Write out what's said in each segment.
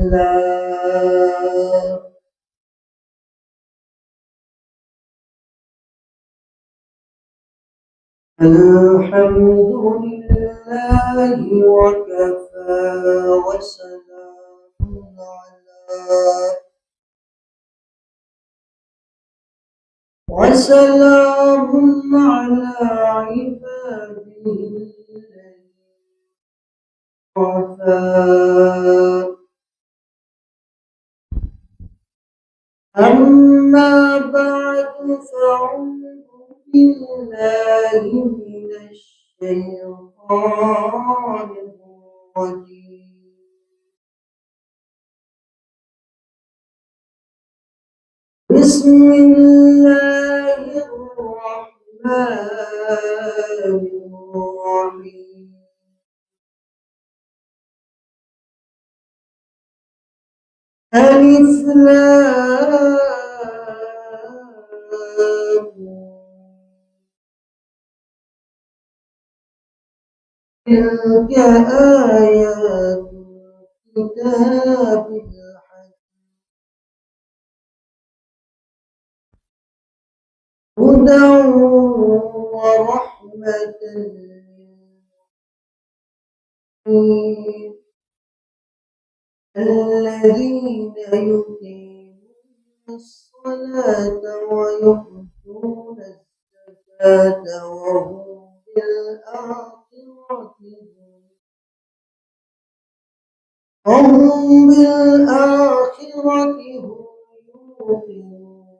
الله. الحمد لله وكفى وسلام على عباده الذين اصطفى. أما بعد فأعوذ بالله من الشيطان الرجيم. بسم الله الرحمن الرحيم. ألف لام تلك آيات الكتاب الحكيم هدى ورحمة للمؤمنين الذين يقيمون الصلاة ويؤتون الزكاة وهم بالآخرة هم يوقنون.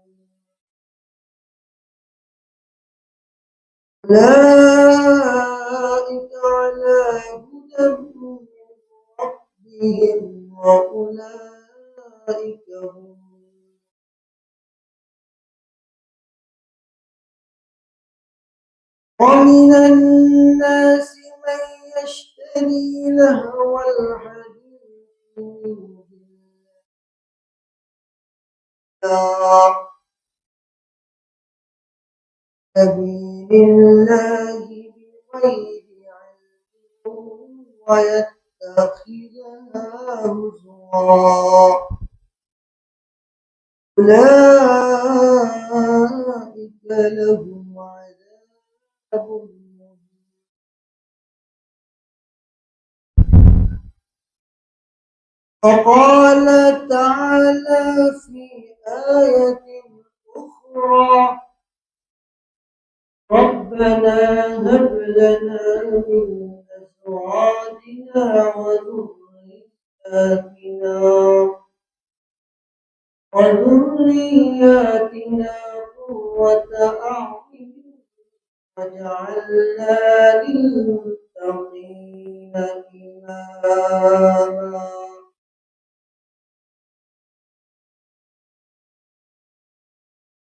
أولئك على هدى من ربهم وأولئك هم. ومن الناس من يشتري لهو الحديث سبيل الله بغير علم ويتخذها هزوا أولئك لهم عذاب مهين. وقال تعالى في آية أخرى ربنا هب لنا من أزواجنا وذرياتنا قرة أعين واجعلنا للمتقين إماما.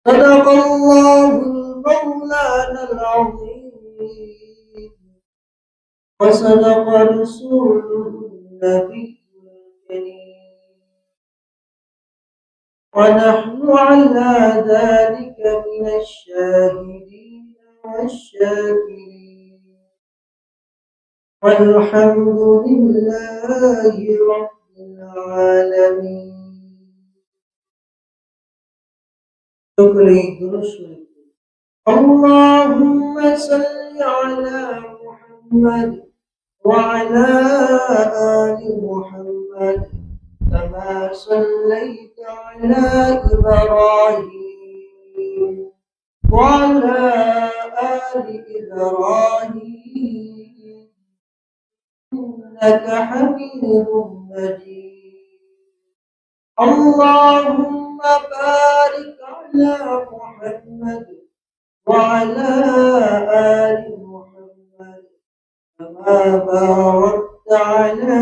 صدق الله مولانا العظيم وصدق رسوله النبي الكريم ونحن على ذلك من الشاهدين والشاكرين والحمد لله رب العالمين. اللهم صل على محمد وعلى آل محمد كما صليت على إبراهيم وعلى آل إبراهيم إنك حميد مجيد. اللهم بارك على محمد وعلى آل محمد كما باركت على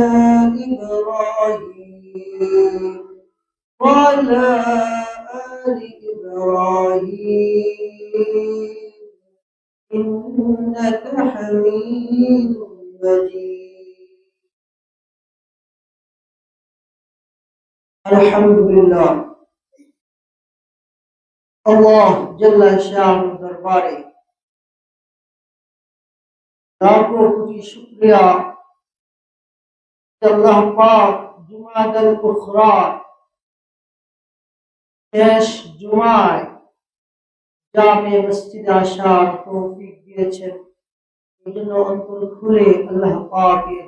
إبراهيم وعلى آل إبراهيم إنك حميد مجيد. अल्हम्दुलिल्लाह अल्लाह जल्ला शाह दरबारे लाखों कोटि शुक्रिया अल्लाह पाक जो জুমাদাল উখরা শেষ জুমায় জামে মসজিদে আসার তৌফিক দিয়েছেন, এই জন্য অন্তর খুলে আল্লাহ পাকের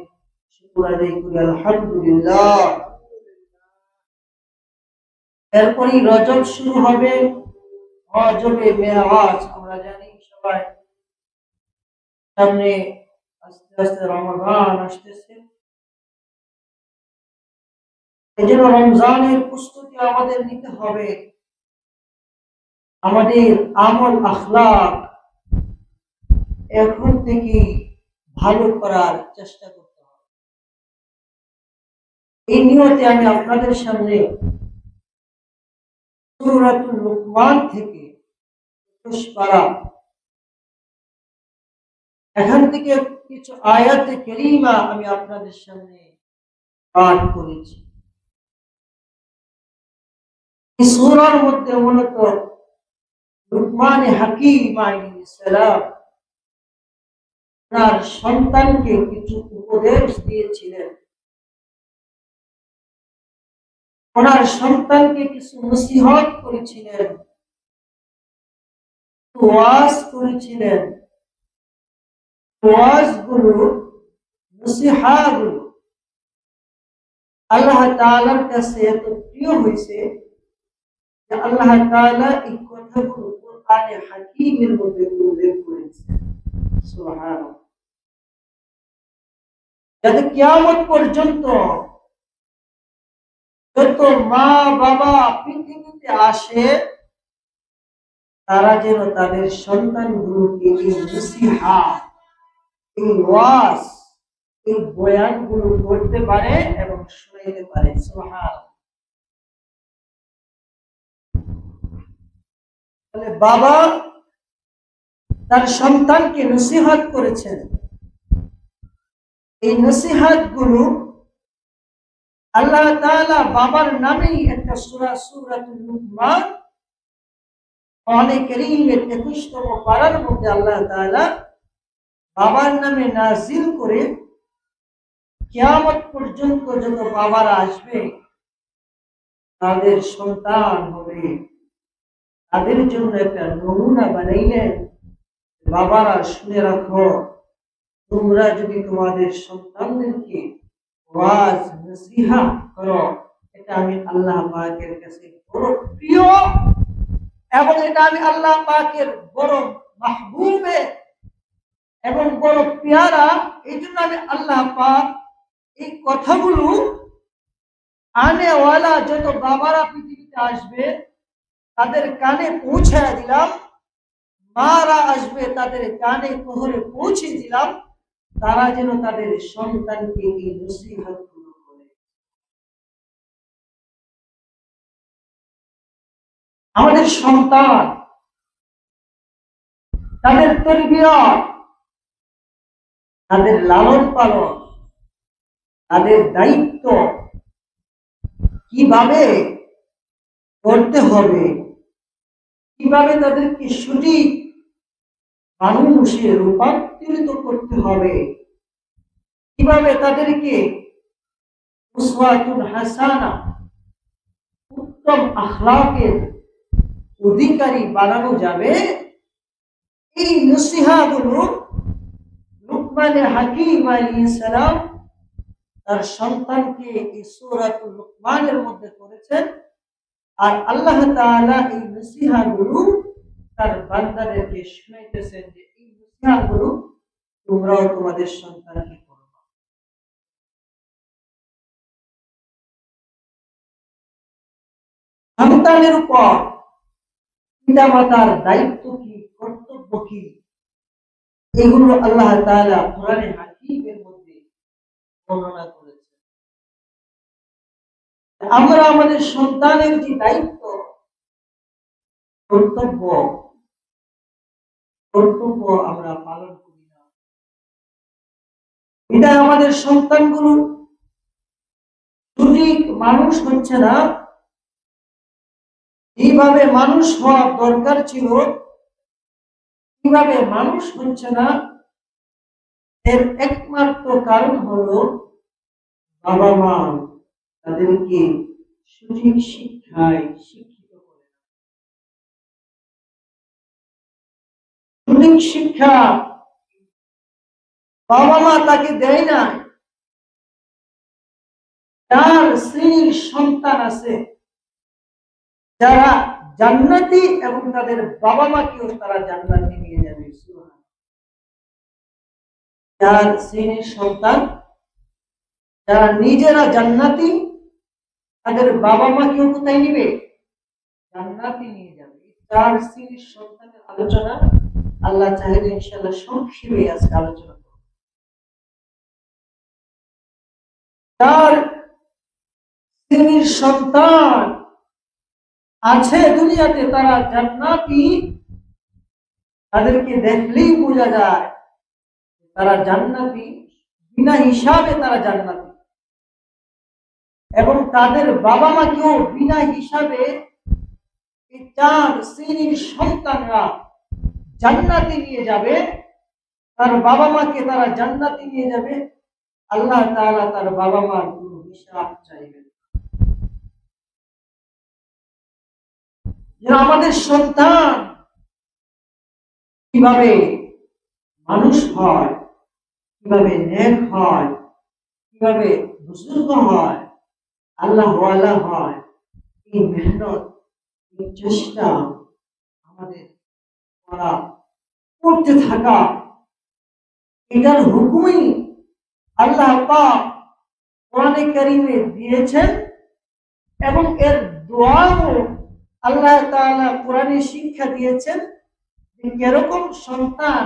শুকর আদায় করি আলহামদুলিল্লাহ। এরপরই রজব শুরু হবে, রজবে মেরাজ। আমরা জানি সবাই সামনে আস্তে আস্তে রমজান আসতেছে, এই জন্য রমজানের প্রস্তুতি আমাদের নিতে হবে। আমাদের আমল আখলাক এখন থেকে ভালো করার চেষ্টা করতে হবে। এই নিয়তে আমি আপনাদের সামনে সূরাতুল লুকমান থেকে 21 পারা, এখান থেকে কিছু আয়াতে কারীমা আমি আপনাদের সামনে পাঠ করেছি। এই সূরার মধ্যে মূলত লুকমান হাকিম আলাইহিস সালাম তার সন্তানকে কিছু উপদেশ দিয়েছিলেন, ওনার সন্তানকে কিছু নসিহত করেছিলেন, ওয়াজ করেছিলেন। ওয়াজগুলো, নসিহতগুলো আল্লাহ তাআলার কাছে এত প্রিয় হয়েছে যে আল্লাহ তাআলা এই কথাগুলো কোরআনে হাকিমের মধ্যে উল্লেখ করেছেন। সুবহানাল্লাহ। যাতে কিয়ামত পর্যন্ত যত মা বাবা পৃথিবীতে আসে তারা যেন তাদের সন্তানগুলোকে এই নসিহত, এই ওয়াজ, এই বয়ানগুলো করতে পারে এবং শোনাইতে পারে। সুবহানাল্লাহ। তাহলে বাবা তার সন্তানকে নসিহত করেছেন, এই নসিহতগুলো আল্লাহ তাআলা বাবার নামেই একটা সূরা, সূরাতুল লুকমান, কোরআনে কারীমের 21তম পারার মধ্যে আল্লাহ তাআলা বাবার নামে নাযিল করে কিয়ামত পর্যন্ত যত বাবারা আসবে তাদের সন্তান হবে, তাদের জন্য একটা নমুনা বানাইলেন। বাবারা শুনে রাখো, তোমরা যদি তোমাদের সন্তানদেরকে ওয়াজ নসিহত করো, এটা আমি আল্লাহ পাকের কাছে বড় প্রিয় এবং এটা আমি আল্লাহ পাকের বড় মাহবুবে এবং বড় পেয়ারা। এই জন্য আমি আল্লাহ পাক এই কথাগুলো আনেওয়ালা যত বাবারা পৃথিবীতে আসবে তাদের কানে পৌঁছায় দিলাম, মারা আসবে তাদের কানে কোহরে পৌঁছে দিলাম, তারা যেন তাদের সন্তানকে এই নসিহত গুলো করে। আমাদের সন্তান, তাদের তরবিয়ত, তাদের লালন পালন, তাদের দায়িত্ব কিভাবে করতে হবে, কিভাবে তাদেরকে সঠিক মানুষে রূপান্তরিত করতে হবে, কিভাবে তাদেরকে উসওয়াতুন হাসানা, উত্তম আখলাকের অধিকারী বানানো যাবে, এই নসিহতগুলো লুকমান হাকিম আলাইহিস সালাম তার সন্তানকে এই সূরাতুল লুকমানের মধ্যে করেছেন। আর আল্লাহ তাআলা এই নসিহতগুলো তার বান্দাদেরকে শুনাইতেছেন যে এই নসিহতগুলো তোমরাও তোমাদের সন্তানকে করবা। সন্তানের উপর পিতামাতার দায়িত্ব কি, কর্তব্য কি, এগুলো আল্লাহ তাআলা কোরআনে হাকিমের মধ্যে বর্ণনা করেছেন। আমরা আমাদের সন্তানের যে দায়িত্ব, কর্তব্য আমরা পালন করি না। এটা আমাদের সন্তানগুলো সঠিক মানুষ হচ্ছে না, এইভাবে মানুষ হওয়ার দরকার ছিল, কিভাবে মানুষ হচ্ছে না, এর একমাত্র কারণ হলো বাবা মা তাদেরকে সঠিক শিক্ষায় শিক্ষিত করে। সঠিক শিক্ষা বাবা মা তাকে দেয় না। তার শ্রেণীর সন্তান আছে যারা জান্নাতি এবং তাদের বাবা মাকেও তারা জান্নাতে নিয়ে যাবে। যার শ্রেণীর সন্তান যারা নিজেরা জান্নাতি তাদের বাবা মাকেও কোথায় নিবে? জান্নাতে নিয়ে যাবে। চার শ্রেণীর সন্তানের আলোচনা আল্লাহ চাইলে ইনশাআল্লাহ সংক্ষেপে আজকে আলোচনা করব। চার শ্রেণীর সন্তান আছে দুনিয়াতে, তারা জান্নাতি। তাদেরকে দেখলেই বোঝা যায় তারা জান্নাতি, বিনা হিসাবে তারা জান্নাতি। এবং তাদের বাবা মাকেও বিনা হিসাবে এই চার শ্রেণীর সন্তানরা জান্নাতে নিয়ে যাবে। তার বাবা মাকে তারা জান্নাতে নিয়ে যাবে। আল্লাহ তাআলা তার বাবা মার কোনো হিসাব চাইবেন। আমাদের সন্তান কিভাবে মানুষ হয়, কিভাবে নেক হয়, কিভাবে বুজুর্গ হয়, আল্লাহ ওয়ালা হয়, এই মেহনত, এই চেষ্টা আমাদের করা, করতে থাকা, এটার হুকুমই আল্লাহ পাক কোরআনে কারীমে দিয়েছেন। এবং এর দোয়াও আল্লাহ তাআলা কোরআনে শিক্ষা দিয়েছেন যে কিরকম সন্তান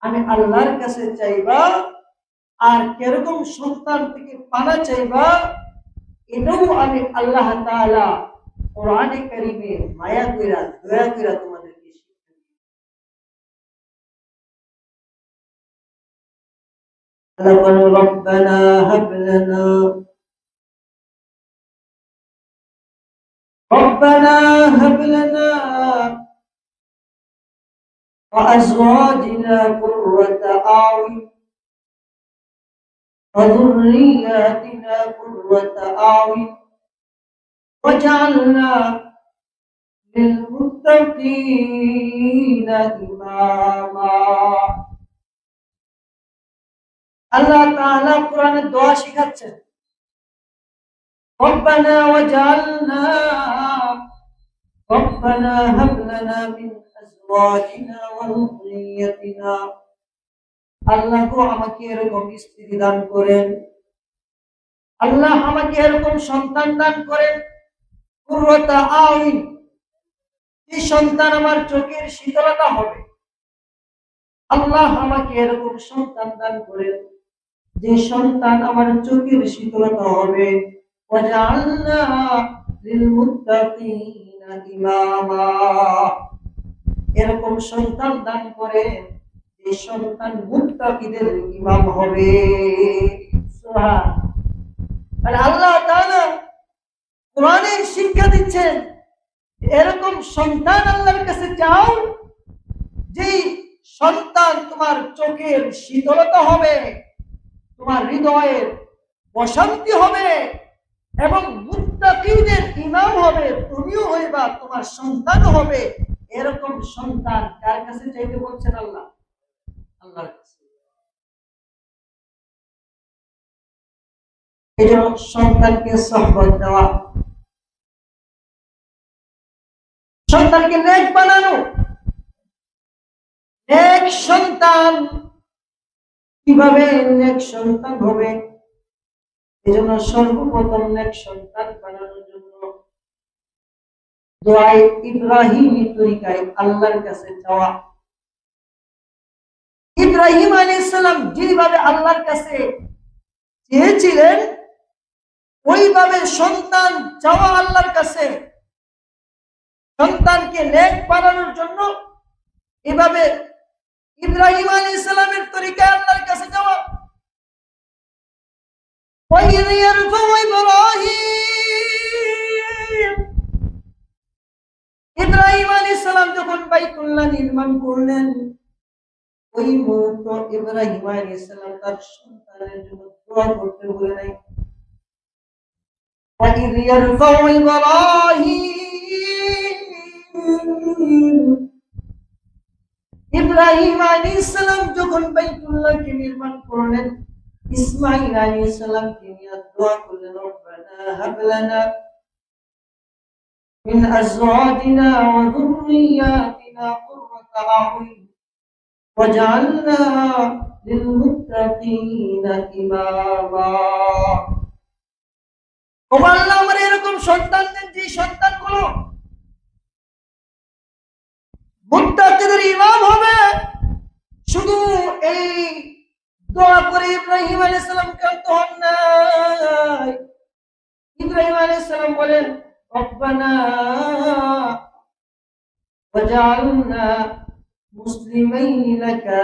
আমি আল্লাহর কাছে চাইবা আর কিরকম সন্তান থেকে পানা চাইবা, এটাও আমি আল্লাহ তাআলা কোরআনে কারীমে মায়া কইরা দয়া কইরা তোমাদেরকে শিক্ষা দিই। রব্বানা হাব লানা ربنا هب لنا وأزواجنا قرة أعين وذرياتنا قرة أعين واجعلنا للمتقين إماما। আল্লাহ তাআলা কোরআনে দোয়া শিখাচ্ছেন, ربنا وجعلنا ربنا هب لنا من أزواجنا وذريتنا। আল্লাহ গো আমাকে এরকম স্ত্রী দান করেন, আল্লাহ আমাকে এরকম সন্তান দান করেন। কুররাতা আইন, এই সন্তান আমার চোখের শীতলতা হবে। আল্লাহ আমাকে এরকম সন্তান দান করেন যে সন্তান আমার চোখের শীতলতা হবে। ওয়াজআলনা লিলমুত্তাকিনা ইমামা, এরকম সন্তান দান করে যে সন্তান মুত্তাকিদের ইমাম হবে। সুবহান আল্লাহ তাআলা কোরআনে শিক্ষা দিচ্ছেন এরকম সন্তান আল্লাহর কাছে চাও যে সন্তান তোমার চোখের শীতলতা হবে, তোমার হৃদয়ের প্রশান্তি হবে এবং মুত্তাকিদের ইমাম হবে, তুমিও হইবা, তোমার সন্তান হবে। এরকম সন্তান কার কাছে চাইতে বলছেন? আল্লাহ, আল্লাহর কাছে। এজন্য সন্তানকে সহবত দেওয়া, সন্তানকে নেক বানানো। নেক সন্তান কিভাবে নেক সন্তান হবে? এজন্য সর্বপ্রথম নেক সন্তান বানানোর জন্য দোয়ায়ে ইব্রাহিমী তরিকায় আল্লাহর কাছে চাওয়া। ইব্রাহিম আলাইহিস সালাম যেভাবে আল্লাহর কাছে চেয়েছিলেন ওইভাবে সন্তান চাওয়া আল্লাহর কাছে। সন্তানকে নেক বানানোর জন্য এভাবে ইব্রাহিম আলাইহিস সালামের তরিকায় আল্লাহর কাছে যাওয়া। ইব্রাহিম আলাইহিস সালাম যখন বাইতুল্লাহ নির্মাণ করলেন, ওই মুহূর্তে ইব্রাহিম আলাইহিস সালাম তার সন্তানের জন্য দোয়া করতে ভুলে নাই। وإذ يرفع إبراهيم ইব্রাহিম আলাইহিস সালাম যখন বাইতুল্লাহকে নির্মাণ করলেন, ইসমাঈল আলাইহিস সালামকে নিয়ে দোয়া করলেন, রব্বানা হাব লানা মিন আজওয়াজিনা ওয়া যুররিয়াতিনা কুররাতা আ'য়ুন ওয়াজআলনা লিল মুত্তাকিনা ইমামা। ও আল্লাহ, আমার এরকম সন্তান দেন যে সন্তানগুলো মুত্তাকিদের ইমাম হবে। শুধু এই দোয়া করে ইব্রাহিম আলাইহিস সালাম কান্ত হন নাই। ইব্রাহিম আলাইহিস সালাম বলেন, রব্বানা ওয়াজআলনা মুসলিমাইনি লাকা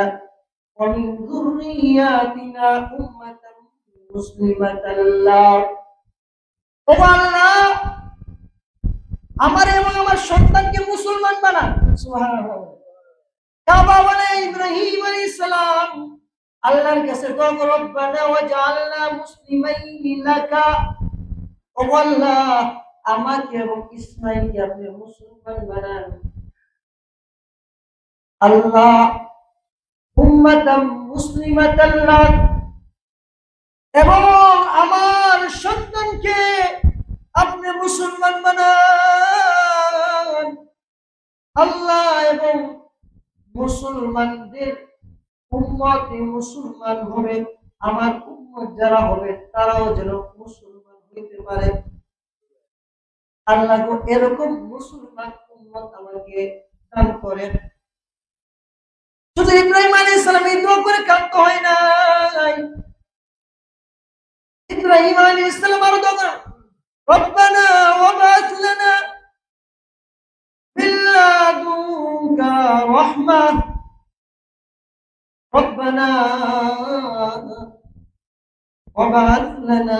ওয়া মিন যুররিয়াতিনা উম্মাতান মুসলিমাতান লাক। ও আল্লাহ, আমার এবং আমার সন্তানকে মুসলমান বানান। সুবহানাল্লাহ। কাবা বলে ইব্রাহিম আলাইহিস সালাম আল্লাহর কাছে দোয়া করে, রব্বানা ওয়াজআলনা মুসলিমাইনি লাকা। ও আল্লাহ, আমাকে এবং ইসমাঈলকে আপনি মুসলমান বানান। আল্লাহ উম্মাতাম মুসলিমাতান লাক, এবং আমার সন্তানকে আপনি মুসলমান বানান। আল্লাহ, এবং মুসলমানদের উম্মতে মুসলমান হবে, আমার উম্মত যারা হবে তারাও যেন মুসলমান হইতে পারে। আল্লাহ এরকম মুসলমান উম্মত আমাকে দান করেন। শুধু ইব্রাহিম আলাইহিস সালাম এই দোয়া করে কান্ত হয় নাই। ইব্রাহিম আলাইহিস সালাম আরো দোয়া করেন, রব্বানা ওয়াবা'আথ লানা মিন লাদুনকা রাহমাহ। রব্বানা ওয়াবা'আথ লানা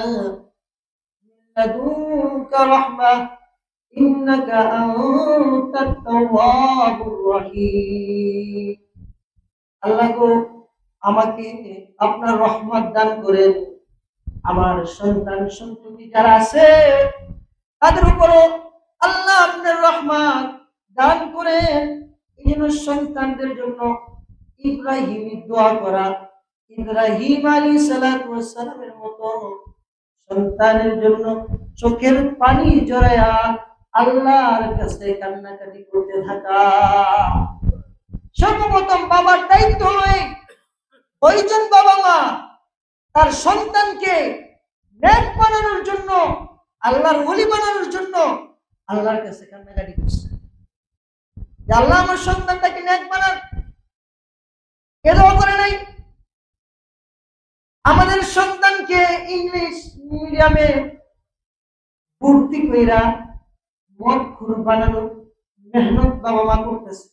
মিন লাদুনকা রাহমাহ ইন্নাকা আনতাত তাওয়াবুর রহিম। আল্লাহ গো, আমাকে আপনার রহমত দান করেন। আমার সন্তান সন্ততি যারা আছে তাদের উপরও আল্লাহ আপনার রহমত দান করেন। এই জন্য সন্তানদের জন্য ইব্রাহিমের দোয়া করা, ইব্রাহিম আলাইহিস সালাতু ওয়াস সালামের মতো সন্তানের জন্য চোখের পানি জড়ায়া আল্লাহর কাছে কান্নাকাটি করতে থাকা। সর্বপ্রথম বাবার দায়িত্ব হয়, ওইজন বাবা মা তার সন্তানকে নেক বানানোর জন্য, আল্লাহর ওলি বানানোর জন্য আল্লাহর কাছে কান্নাকাটি করছে যে আল্লাহ আমার সন্তানটাকে নেক বানান। এ দোয়া করে নাই। আমাদের সন্তানকে ইংলিশ মিডিয়ামে ভর্তি কইরা মদখোর বানানোর মেহনত বাবা মা করতেছে।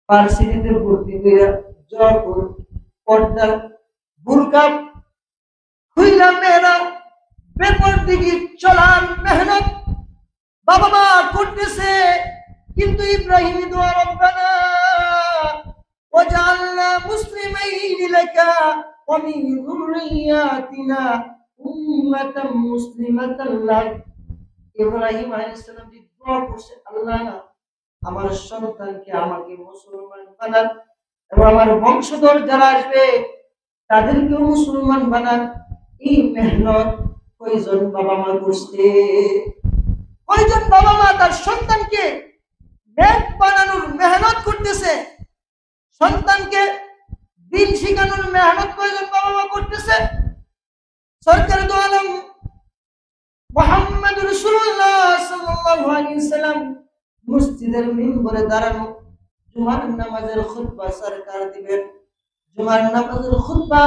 ভার্সিটিতে ভর্তি কইরা যখন পর্দা বুরকা খুইলা মেয়েরা বেপর দিকে চলার মেহনত বাবা মা করতেছে। কিন্তু ইব্রাহিম দোয়া, রব্বানা ওয়াজআলনা মুসলিমাইনি লাকা ওয়া মিন যুররিয়াতিনা উম্মাতাম মুসলিমাতান লাক। ইব্রাহিম আলাইহিস সালাম দোয়া করছে, আল্লাহ আমার সন্তানকে আমাকে মুসলমান বানান, এবং আমার বংশধর যারা আসবে তাদেরকেও মুসলমান বানান। এই মেহনত কয়জন বাবা মা করছে? কয়জন বাবা মা তার সন্তানকে নেক বানানোর মেহনত করতেছে? সন্তানকে দিন শিখানোর মেহনত কয়জন বাবা মা করতেছে? সরকার দো আলম মুহাম্মদ রাসূলুল্লাহ সাল্লাল্লাহু আলাইহি ওয়াসাল্লাম মসজিদের মিম্বরে দাঁড়ানো, জুমার নামাজের খুতবা সরকার দিবেন। জুমার নামাজের খুতবা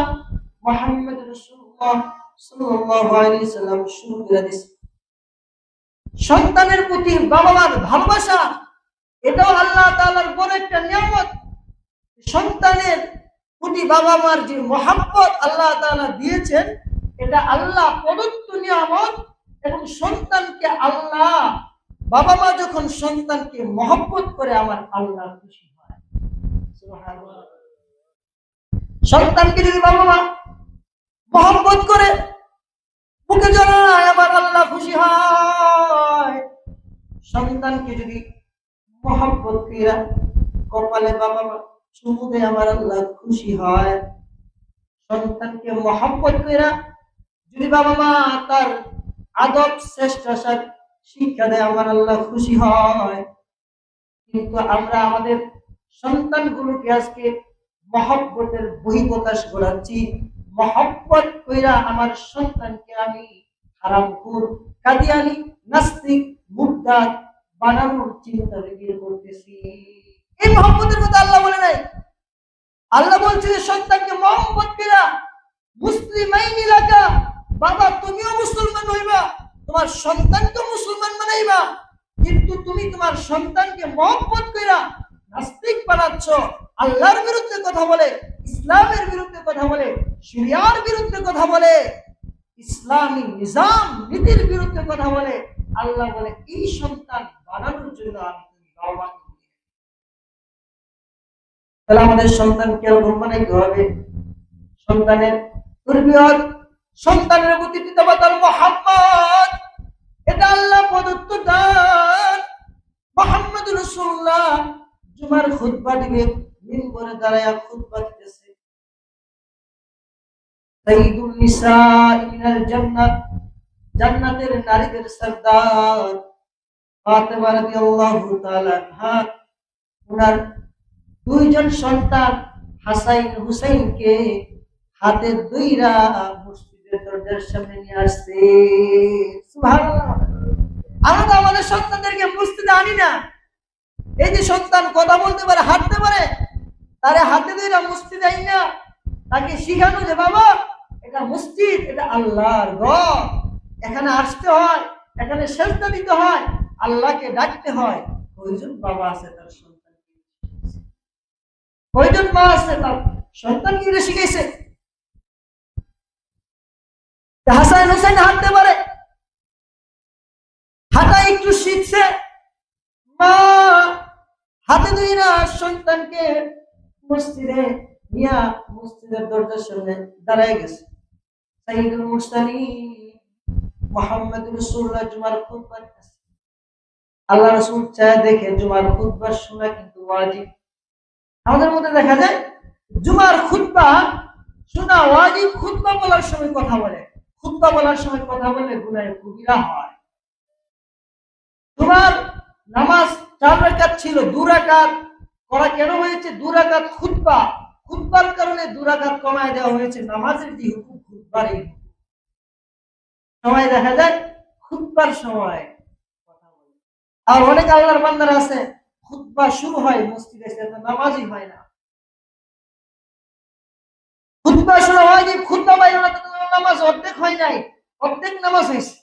মুহাম্মদ রাসূলুল্লাহ সাল্লাল্লাহু আলাইহি ওয়াসাল্লাম শুরু করে দিয়েছেন। সন্তানের প্রতি বাবা মার ভালোবাসা, এটাও আল্লাহ তাআলার বড় একটা নিয়ামত। সন্তানের প্রতি বাবা মার যে মহব্বত আল্লাহ তাআলা দিয়েছেন, এটা আল্লাহ প্রদত্ত নিয়ামত। এবং সন্তানকে আল্লাহ, বাবা মা যখন সন্তানকে মহব্বত করে, আমার আল্লাহ খুশি হয়। সুবহানাল্লাহ। সন্তানকে যদি বাবা মা মহব্বত করে, বুকে জড়ায় আমার আল্লাহ খুশি হয়। সন্তানকে যদি মহব্বত কইরা কপালে বাবা মা চুমু দেয় আমার আল্লাহ খুশি হয়। সন্তানকে মহব্বত কইরা যদি বাবা মা তার আদব শ্রেষ্ঠাচার শিক্ষা দেয় আমার আল্লাহ খুশি হয়। কিন্তু আমরা আমাদের সন্তানগুলোকে আজকে মহব্বতের বহিঃপ্রকাশ ঘটাচ্ছি। মহব্বত কইরা আমার সন্তানকে আমি হারামখোর, কাদিয়ানি, নাস্তিক, মুরতাদ বানানোর চিন্তা বের করতেছি। এই মহব্বতের কথা আল্লাহ বলে নাই। আল্লাহ বলছে যে সন্তানকে মহব্বত কইরা মুসলিমাইন এলাকা, বাবা তুমিও মুসলমান হইবা, তোমার সন্তানকে মুসলমান বানাইবা। কিন্তু তুমি তোমার সন্তানকে মহব্বত কইরা নাস্তিক বানাচ্ছ, আল্লাহর বিরুদ্ধে কথা বলে, ইসলামের বিরুদ্ধে কথা বলে, শরিয়ার বিরুদ্ধে কথা বলে, ইসলামী নিজাম নীতির বিরুদ্ধে কথা বলে। আল্লাহ বলে এই সন্তান বানানোর জন্য আমি তুমি বাবা। তাহলে আমাদের সন্তান কিরকম বানাইতে হবে? সন্তানের তরবিয়ত, সন্তানের প্রতি পিতামাতার মহব্বত, এটা আল্লাহ প্রদত্ত দান। মুহাম্মদ রাসূলুল্লাহ জুমার খুতবা দিবে, মিম্বরে দাঁড়ায়া খুতবা দিতেছে। সাইয়্যিদুন নিসা মিনাল জান্নাত, জান্নাতের নারীদের সরদার ফাতেমা রাদিয়াল্লাহু তাআলা আনহা, উনার দুইজন সন্তান হাসাইন হুসাইনকে হাতে দুইরা মসজিদের দরজার সামনে নিয়ে আসছে। সুবহানাল্লাহ। আমরা তো আমাদের সন্তানদেরকে মসজিদে আনি না। এই যে সন্তান কথা বলতে পারে, হাঁটতে পারে, তারে হাতে দুইরা মসজিদে আই না, তাকে শিখানো যে বাবা এটা মসজিদ, এটা আল্লাহর ঘর, এখানে আসতে হয়, এখানে সেজদা দিতে হয়, আল্লাহকে ডাকতে হয়। কয়জন বাবা আছে তার সন্তান, কয়জন মা আছে তার সন্তানকে শিখেছে? হাসান হোসেন হাঁটতে পারে, হাঁটা একটু শিখছে, মা হাতে দুইরা সন্তানকে মসজিদে নিয়া মসজিদের দরজার সামনে দাঁড়ায় গেছে। সাইয়্যিদুল মুরসালিন মুহাম্মদ রাসূলুল্লাহ জুমার খুতবা দিতেছে। আল্লাহ রাসূল চায় দেখে জুমার খুতবা শোনা কিন্তু ওয়াজিব। আমাদের মধ্যে দেখা যায় জুমার খুতবা শোনা ওয়াজিব, খুতবা বলার সময় কথা বলে, খুতবা বলার সময় কথা বললে গুনাহে কবিরা হয়। জুমার নামাজ 4 রাকাত ছিল, 2 রাকাত করা কেন হয়েছে? 2 রাকাত খুতবা, খুতবার কারণে 2 রাকাত কমায় দেওয়া হয়েছে। নামাজের যে হুকুম খুতবার এই সময় দেখা যায় খুতবার সময় কথা বলে। আর অনেক আল্লাহর বান্দারা আছে খুতবা শুরু হয় মসজিদে, সেটা নামাজই হয় না। খুতবা শুরু হয় যে খুতবা বাইরে নামাজ অর্ধেক হয় নাই, অর্ধেক নামাজ হয়েছে।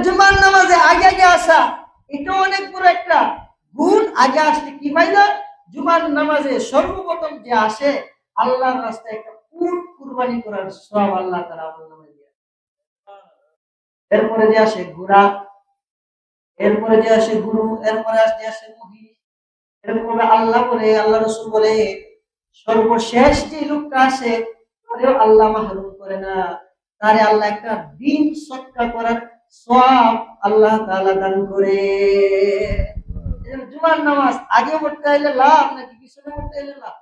জুমার নামাজে আগে আগে আসা, এটা অনেক বড় একটা গুণ। আগে আসলে কি ফায়দা? জুমার নামাজে সর্বপ্রথম যে আসে আল্লাহর রাস্তায় একটা উট কুরবানি করার সওয়াব আল্লাহ তাআলা আমল নামায় দেন। এরপরে যে আসে ঘোড়া, এরপরে যে আসে গরু, এরপরে আসে মহিষ। এরকম আল্লাহ বলে, আল্লাহ রাসূল বলে সর্বশেষ যে লোকটা আসে তারেও আল্লাহ মাহরুম করে না, তারে আল্লাহ একটা দিন সদকা করার সওয়াব আল্লাহ তাআলা দান করে। জুমার নামাজ আগে পড়তে হইলে লাভ নাকি পিছনে পড়তে হইলে লাভ?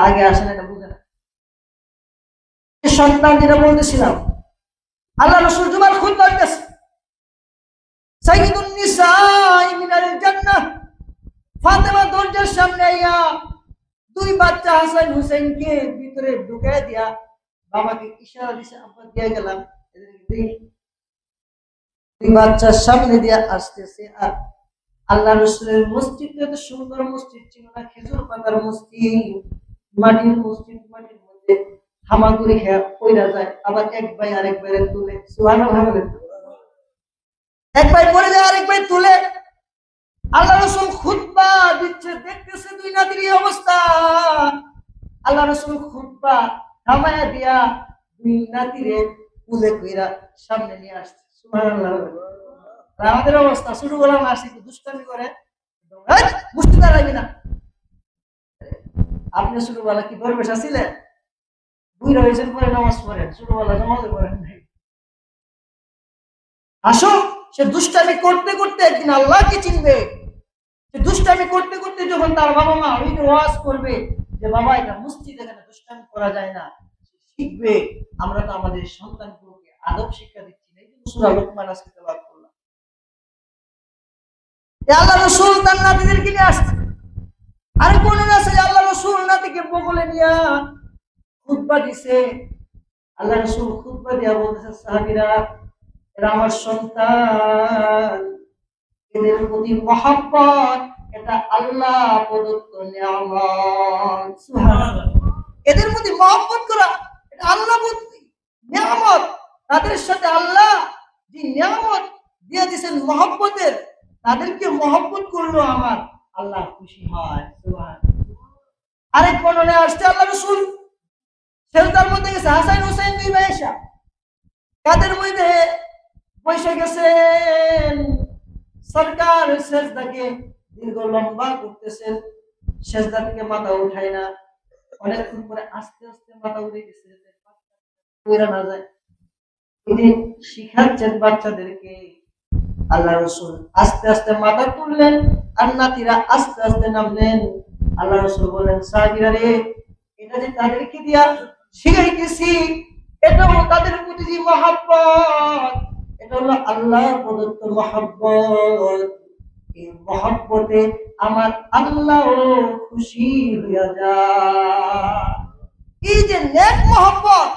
আগে আসে না, এটা বুঝে না। সন্তান যেটা বলতেছিলাম, আল্লাহ রাসূল জুমার খুতবা দিতেছে, সাইয়্যিদুন নিসা মিনাল জান্নাহ, ফাতেমা দরজার সামনে আইয়া 2 বাচ্চা হাসান হুসাইনকে ভিতরে ঢুকায় দিয়া বাবাকে ইশারা দিছে, আব্বা দিয়ে গেলাম। 2 বাচ্চার সামনে দিয়া আসতেছে। আর আল্লাহ রাসূলের মসজিদ এত সুন্দর মসজিদ ছিল না, খেজুর পাতার মসজিদ, মাটির মসজিদ, মাটির মধ্যে হামাগুড়ি খেয়া পইরা যায়, আবার এক ভাই আরেক ভাইয়ের তুলে, সুবহানাল্লাহ, এক ভাই পড়ে যায় আরেক ভাই তুলে। আল্লাহ রাসূল খুতবা দিচ্ছে, দেখতেছে 2 নাতির অবস্থা। আল্লাহ রাসূল খুতবা থামায়া দিয়া 2 নাতিরে কুলে কইরা সামনে নিয়ে আসছে। সুবহানাল্লাহ। আমাদের অবস্থা ছোটবেলা না আসি দুষ্টামি করে, মুষ্টি দাঁড়াবি না। আপনি ছোটবেলা কি দরবেশ ছিলেন? বুইরা হয়েছেন পরে নামাজ পড়েন, ছোটবেলা নামাজে পড়েন নাই। আসো, সে দুষ্টামি করতে করতে একদিন আল্লাহকে চিনবে। সে দুষ্টামি করতে করতে যখন তার বাবা মা ওইটা ওয়াজ করবে যে বাবা এটা মসজিদ, এখানে দুষ্টামি করা যায় না, শিখবে। আমরা তো আমাদের সন্তানগুলোকে আদব শিক্ষা দিচ্ছি না। এই জন্য সূরা লোকমান আজকে তেলাওয়াত করলাম। আল্লাহ রাসূল তার নাতিদেরকে নিয়ে আসছে। আর কোন আছে আল্লাহ রাসূল নাতিকে বগলে নিয়ে খুতবা দিছে। আল্লাহ রাসূল খুতবা দিয়া বলতেছে, সাহাবীরা, এরা আমার সন্তান, এদের প্রতি মহব্বত এটা আল্লাহ প্রদত্ত নিয়ামত। সুবহানাল্লাহ। এদের প্রতি মহব্বত করা এটা আল্লাহ প্রদত্ত নিয়ামত। তাদের সাথে আল্লাহ যে নিয়ামত দিয়ে দিয়েছেন মহব্বতের, তাদেরকে মহব্বত করলো আমার আল্লাহ খুশি হয়। সুবহানাল্লাহ। আরেক বর্ণনায় আসছে আল্লাহ রাসূল সেজদার মধ্যে গেছে, হাসান হুসাইন দুই ভাই এসা কাদের মধ্যে বসে গেছেন। সরকার সেজদাকে দীর্ঘ লম্বা করতেছেন, সেজদা থেকে মাথা উঠায় না। অনেকক্ষণ পরে আস্তে আস্তে মাথা উঠে গেছে, না যায়। তিনি শিখাচ্ছেন বাচ্চাদেরকে। আল্লাহ রাসূল আস্তে আস্তে মাথা তুললেন আর নাতিরা আস্তে আস্তে নামলেন। আল্লাহ রাসূল বলেন, সাহাবীরা রে, এটা যে তাদেরকে দিয়া শিখাইতেছি, এটাও তাদের প্রতি যে মহব্বত, এটা হলো আল্লাহর প্রদত্ত মহব্বত। এই মহব্বতে আমার আল্লাহ খুশি হইয়া যায়। এই যে নেক মহব্বত,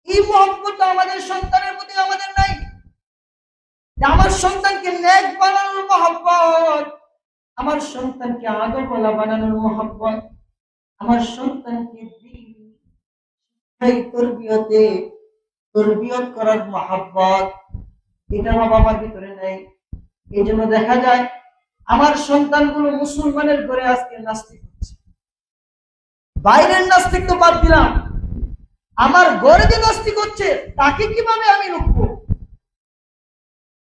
এই মহব্বত আমাদের সন্তানের প্রতি আমাদের নাই। আমার সন্তানকে নেক বানানোর মহব্বত, আমার সন্তানকে আদবওয়ালা বানানোর মহব্বত, আমার সন্তানকে তরবিয়ত করার মহব্বত, এটা বাবা আমার ভিতরে নাই। এই জন্য দেখা যায় আমার সন্তানগুলো মুসলমানের ঘরে আজকে নাস্তিক হচ্ছে। বাইরের নাস্তিক তো বাদ দিলাম, আমার ঘরে যে নাস্তিক হচ্ছে তাকে কিভাবে আমি রুখবো?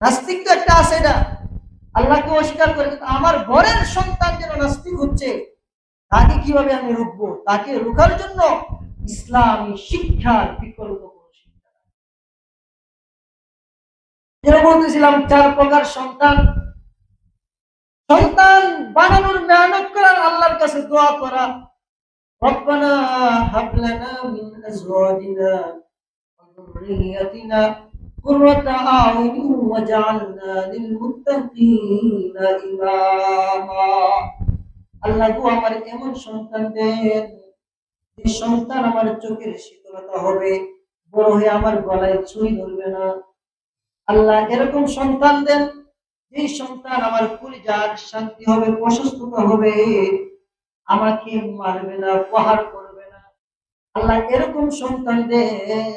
নাস্তিক তো একটা আছে, না আল্লাহকে অস্বীকার করে, আমার ঘরের সন্তান যেন নাস্তিক হচ্ছে, তাকে কিভাবে আমি রুখবো? তাকে রুখার জন্য ইসলামী শিক্ষার বিকল্প কোনো শিক্ষা। যেটা বলতেছিলাম, 4 প্রকার সন্তান। সন্তান বানানোর মেহনত করার, আল্লাহর কাছে দোয়া করা, রব্বানা হাব লানা মিন আজওয়াজিনা ওয়া যুররিয়াতিনা কুররাতা আ'ইউনিন ওয়াজআলনা লিল মুত্তাকিনা ইমামা। আল্লাহ গো, আমার এমন সন্তান দেন যে সন্তান আমার চোখের শীতলতা হবে, বড় হয়ে আমার গলায় ছুরি ধরবে না। আল্লাহ এরকম সন্তান দেন যে সন্তান আমার কলিজার শান্তি হবে, প্রশস্ততা হবে, আমাকে মারবে না, প্রহার করবে না। আল্লাহ এরকম সন্তান দেন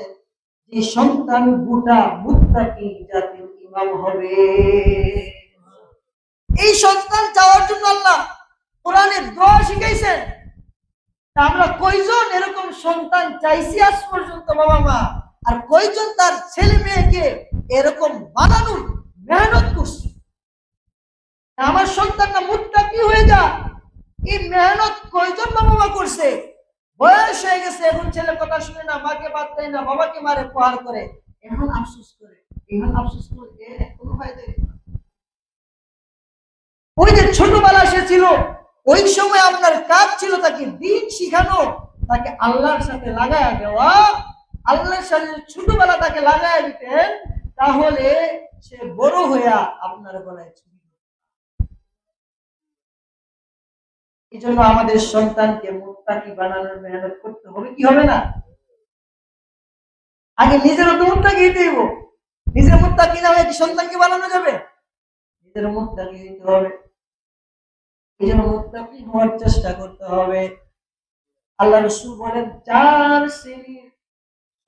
যে সন্তান গোটা মুত্তাকি জাতির ইমাম হবে। এই সন্তান চাওয়ার জন্য আল্লাহ কোরআনে দোয়া শিখাইছেন। আমরা কয়জন এরকম সন্তান চাইছি আজ পর্যন্ত বাবা মা, আর কয়জন তার ছেলে মেয়েকে এরকম বানানোর মেহনত করছে? আমার সন্তানটা মুত্তাকি হয়ে যা, এই মেহনত কয়জন বাবা মা করছে? বয়স হয়ে গেছে, এখন ছেলে কথা শুনে না, মাকে বাদ দেয় না, বাবাকে মারে, প্রহার করে, এখন আফসোস করে, এখন আফসোস করে কোনো ফায়দা নেই। ওই যে ছোটবেলা সে ছিল, ওই সময় আপনার কাজ ছিল তাকে দিন শিখানো, তাকে আল্লাহর সাথে লাগায়া দেওয়া। আল্লাহর সাথে ছোটবেলা তাকে লাগায়া দিতেন, তাহলে সে বড় হইয়া আপনার গলায় ছুরি। এই জন্য আমাদের সন্তানকে মুত্তাকি বানানোর মেহনত করতে হবে, কি হবে না? আগে নিজেরও তো মুত্তাকি হইতে হইব। নিজের মুত্তাকি না হয়ে কি সন্তানকে বানানো যাবে? নিজের মুত্তাকি হইতে হবে। এই জন্য মুত্তাকি হওয়ার চেষ্টা করতে হবে। আল্লাহ রাসূল বলেন, 4 শ্রেণীর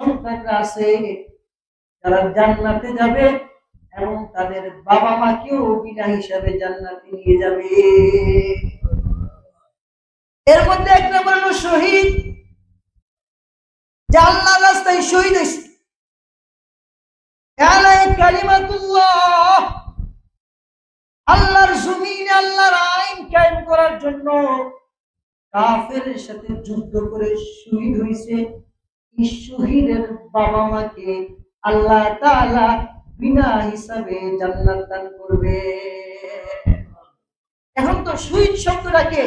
সন্তানরা আছে যারা জান্নাতে যাবে এবং তাদের বাবা মাকেও বিনা হিসাবে জান্নাতে নিয়ে যাবে। এর মধ্যে এক নম্বর হলো শহীদ, যে আল্লাহর রাস্তায় শহীদ হয়েছে। কালিমাতুল্লাহ, আল্লাহর জমিনে আল্লাহর আইন কায়েম করার জন্য কাফেরের সাথে যুদ্ধ করে শহীদ হয়েছে। এই শহীদের বাবা মাকে আল্লাহ তাআলা বিনা হিসাবে জান্নাত দান করবে। এখন তো শহীদ শব্দটাকে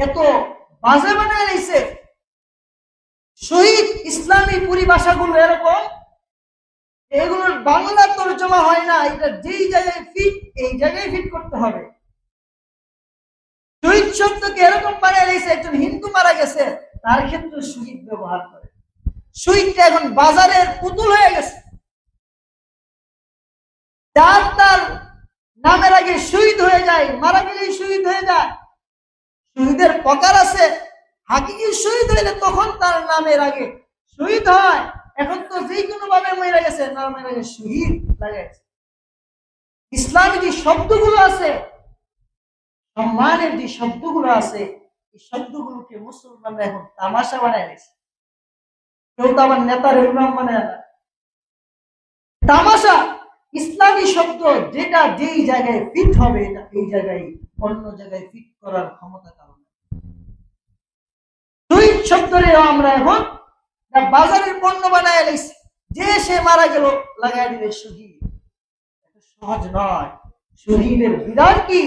এত বাজে বানায় নিয়েছে। শহীদ ইসলামী পরিভাষাগুলো এরকম, এগুলোর বাংলা তর্জমা হয় না, এটা যেই জায়গায় ফিট এই জায়গায় ফিট করতে হবে। শহীদ শব্দকে এরকম বানিয়ে নিয়েছে, একজন হিন্দু মারা গেছে তার ক্ষেত্রে শহীদ ব্যবহার করে। শহীদটা এখন বাজারের পুতুল হয়ে গেছে। যার তার নামের আগে শহীদ হয়ে যায়, মারা গেলেই শহীদ হয়ে যায়। শহীদের প্রকার আছে, হাকিকি শহীদ হইলে তখন তার নামের আগে শহীদ হয়। এখন তো যে কোনো ভাবে মরে গেছে, নামের আগে শহীদ লাগাইছে। ইসলামী যে শব্দগুলো আছে, সম্মানের যে শব্দগুলো আছে, এই শব্দগুলোকে মুসলমানরা এখন তামাশা বানায় গেছে। কেউ তো আবার নেতার ইমাম বানায় না, তামাশা। ইসলামী শব্দ যেটা যেই জায়গায় ফিট হবে, এটা এই জায়গায় অন্য জায়গায় ফিট করার ক্ষমতা কারণ। শহীদ শব্দরেও আমরা এখন বাজারের পণ্য বানায় লাইছি, যে সে মারা গেল লাগাই দিলে শহীদ। এটা সহজ নয়। শহীদের বিধান কি?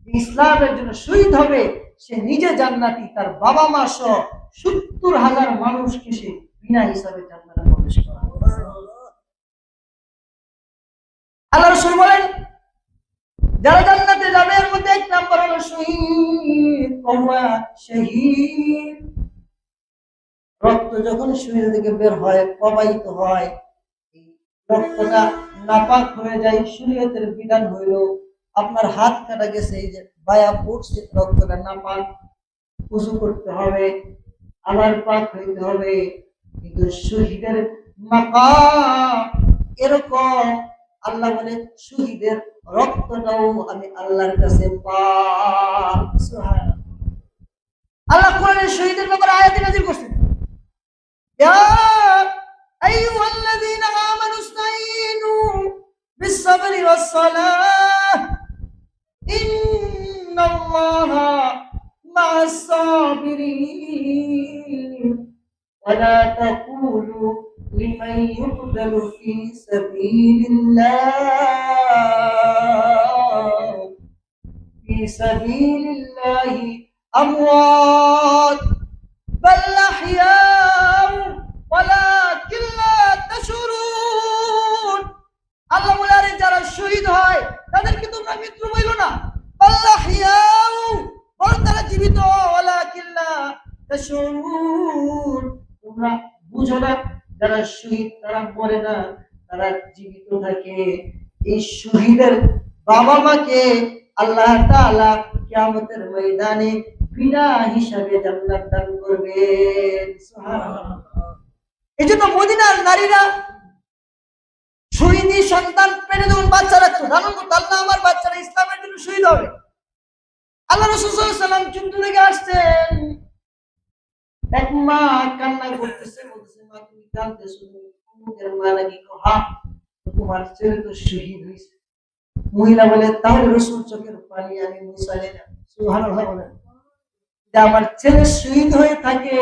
ইসলামের জন্য শহীদ হবে সে নিজে জান্নাতি, তার বাবা মা সহ 70,000 মানুষকে সে বিনা হিসাবে জান্নাতে প্রবেশ করাবে। আল্লাহ রাসূল বলেন যারা জান্নাতে যাবে এর মধ্যে এক নাম্বার হলো শহীদ। শহীদ রক্ত যখন শরীর থেকে বের হয়, প্রবাহিত হয়, রক্তটা নাপাক হয়ে যায়। শরীয়তের বিধান হইল আপনার হাত কাটা গেছে, এই যে বায়া পড়ছে, রক্তটা নাপাক, উযু করতে হবে, আবার পাক হইতে হবে। কিন্তু শহীদের মাকাম এরকম, আল্লাহ বলে শহীদের রক্তটাও আমি আল্লাহর কাছে পাক। সুবহানাল্লাহ। আল্লাহ কোরআনে শহীদের ব্যাপারে আয়াত নাযিল করছেন, ইয়া আইয়ুহাল্লাযীনা আমানু ইসতাঈনু বিস-সাবরি ওয়াস-সালাহ ইন্নাল্লাহা মা'আস-সাবিরিন ওয়া লা তাকুলু লিমান ইউকতালু ফী সাবিলিল্লাহি আমওয়াত বাল আহইয়াউ ওয়ালাকিন লা তাশউরুন। আল্লাহ বলে আরে যারা শহীদ হয় তাদেরকে তোমরা মৃত্যু বইলো না, বাল আহইয়াউ, বরং তারা জীবিত, ওয়ালাকিন লা তাশউরুন, তোমরা বুঝো না। যারা শহীদ তারা মরে না, তারা জীবিত থাকে। এই শহীদের বাবা মাকে আল্লাহ তাআলা কিয়ামতের ময়দানে বিনা হিসাবে জান্নাত দান করবেন। সুবহানাল্লাহ। এজন্য মদিনার নারীরা শহীদি সন্তান পেটে যখন বাচ্চা রাখতো, জানো তো আল্লাহ আমার বাচ্চারা ইসলামের জন্য শহীদ হবে। আল্লাহ রাসূল সাল্লাল্লাহু আলাইহি ওয়াসাল্লাম যুদ্ধ থেকে আসছেন, এক মা কান্না করতেছে, বলতেছে মা তুমি কাঁদতেছো, তোমার মা নাকি হ্যাঁ তোমার ছেলে তো শহীদ হয়েছে। মহিলা বলে তাহলে রাসূল চোখের পানি আমি মুছাই না। সুবহানাল্লাহ বলেন, যে আমার ছেলে শহীদ হয়ে থাকে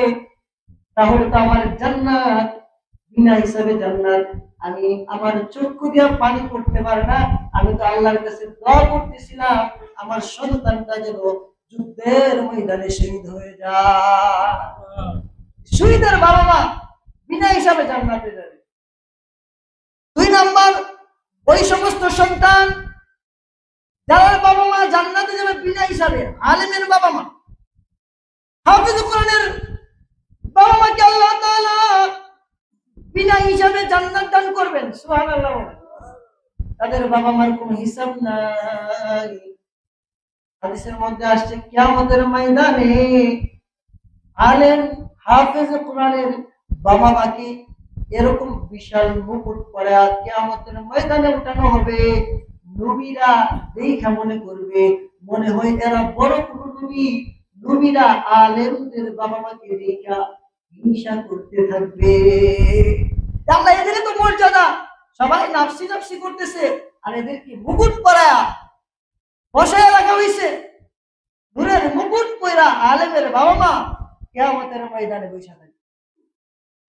তাহলে তো আমার জান্নাত বিনা হিসাবে জান্নাত। আমি আমার চক্ষু দিয়ে পানি পড়তে পারে না, আমি তো আল্লাহর কাছে দোয়া করতেছিলাম আমার সন্তানটা যেন যুদ্ধের ময়দানে শহীদ হয়ে যায়। শহীদের বাবা মা বিনা হিসাবে জান্নাতে যাবে। 2 নাম্বার, ওই সমস্ত সন্তান যারা বাবা মা জান্নাতে যাবে বিনা হিসাবে, আলেমের বাবা মা, হাফেজ কোরআনের বাবা মাকে আল্লাহ তাআলা বিনা হিসাবে জান্নাত দান করবেন। সুবহানাল্লাহ। তাদের বাবা মার কোনো হিসাব নাই। হাদিসের মধ্যে আসছে কিয়ামতের ময়দানে আলেম হাফেজ কোরআনের বাবা মাকে এরকম বিশাল মুকুট পরে কিয়ামতের ময়দানে উঠানো হবে। নবীরা দেখা মনে করবে মনে হয় এরা বড় কোনো নবী। নবীরা আলেমদের বাবা মাকে দেখা হিংসা করতে থাকবে। আল্লাহ এদের তো মর্যাদা, সবাই নাফসি নাফসি করতেছে, আর এদেরকে মুকুট পরায়া বসায় রাখা হয়েছে। নূরের মুকুট পরা আলেমের বাবা মা কিয়ামতের ময়দানে বসে থাকবে।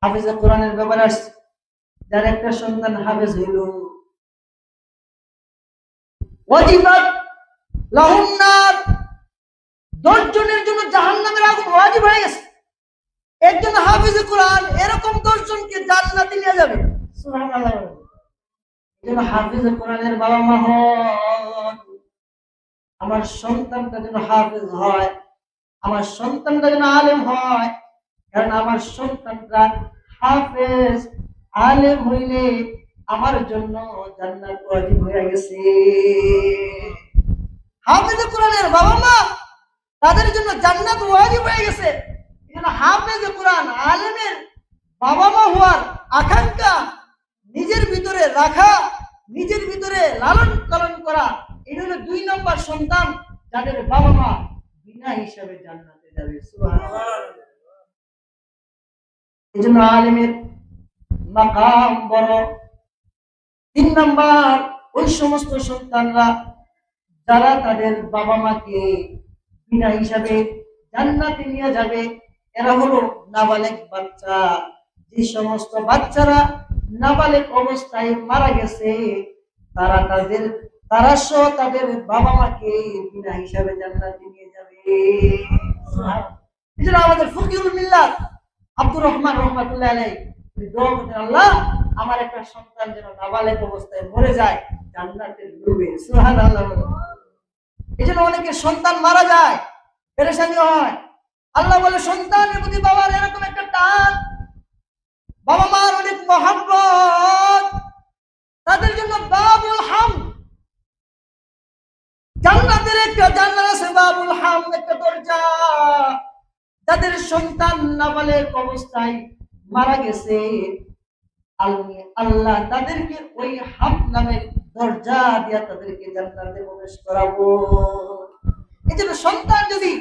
হাফেজে কোরআনের ব্যাপারে আসছে, যার একটা সন্তান হাফেজ হইল, ওয়াজিবাত লাহুন নার, 10 জনের জন্য জাহান্নামের আগুন ওয়াজিব হয়ে গেছে। একজন হাফেজে কোরআন এরকম 10 জনকে জান্নাতে নিয়ে যাবে। সুবহানাল্লাহ। যেন হাফেজে কোরআনের বাবা মা হন, আমার সন্তানটা যেন হাফেজ হয়, আমার সন্তানটা যেন আলেম হয়। কারণ আমার সন্তানটা হাফেজ আলেম হইলে আমার জন্য জান্নাত ওয়াজিব হয়ে গেছে। হাফেজে কোরআনের বাবা মা, তাদের জন্য জান্নাত ওয়াজিব হয়ে গেছে। এজন্য হাফেজে কোরআন আলেমের বাবা মা হওয়ার আকাঙ্ক্ষা নিজের ভিতরে রাখা, নিজের ভিতরে লালন পালন করা, এই হলো 2 নম্বর সন্তান, যাদের বাবা মা বিনা হিসাবে জান্নাতে যাবে। সুবহানাল্লাহ। এজন্য আলেমের মাকাম বড়। 3 নম্বর, ওই সমস্ত সন্তানরা যারা তাদের বাবা মাকে বিনা হিসাবে জান্নাতে নিয়ে যাবে, এরা হলো নাবালেগ বাচ্চা। যে সমস্ত বাচ্চারা নাবালেগ অবস্থায় মারা গেছে, তারা সহ তাদের বাবা মাকে বিনা হিসাবে জান্নাতে নিয়ে যাবে। এজন্য আমাদের ফকিরুল মিল্লাত আব্দুর রহমান রহমাতুল্লাহ আলাইহি দোয়া করতেন, আল্লাহ আমার একটা সন্তান যেন নাবালেগ অবস্থায় মরে যায় জান্নাতের ডুবে। সুবহানাল্লাহ। এজন্য অনেকে সন্তান মারা যায়, পেরেশানি হয়। আল্লাহ বলে সন্তানের প্রতি বাবার এরকম একটা টান, বাবা মার অনেক মহব্বত, তাদের জন্য বাবুল হাম, জান্নাতের একটা জান্নাত আছে, বাবুল হাম একটা দরজা। তাদের সন্তান নাবালেগ অবস্থায় মারা গেছে, আল্লাহ তাদেরকে ওই হাম নামের দরজা দিয়া তাদেরকে জান্নাতে প্রবেশ করাবো। এজন্য সন্তান যদি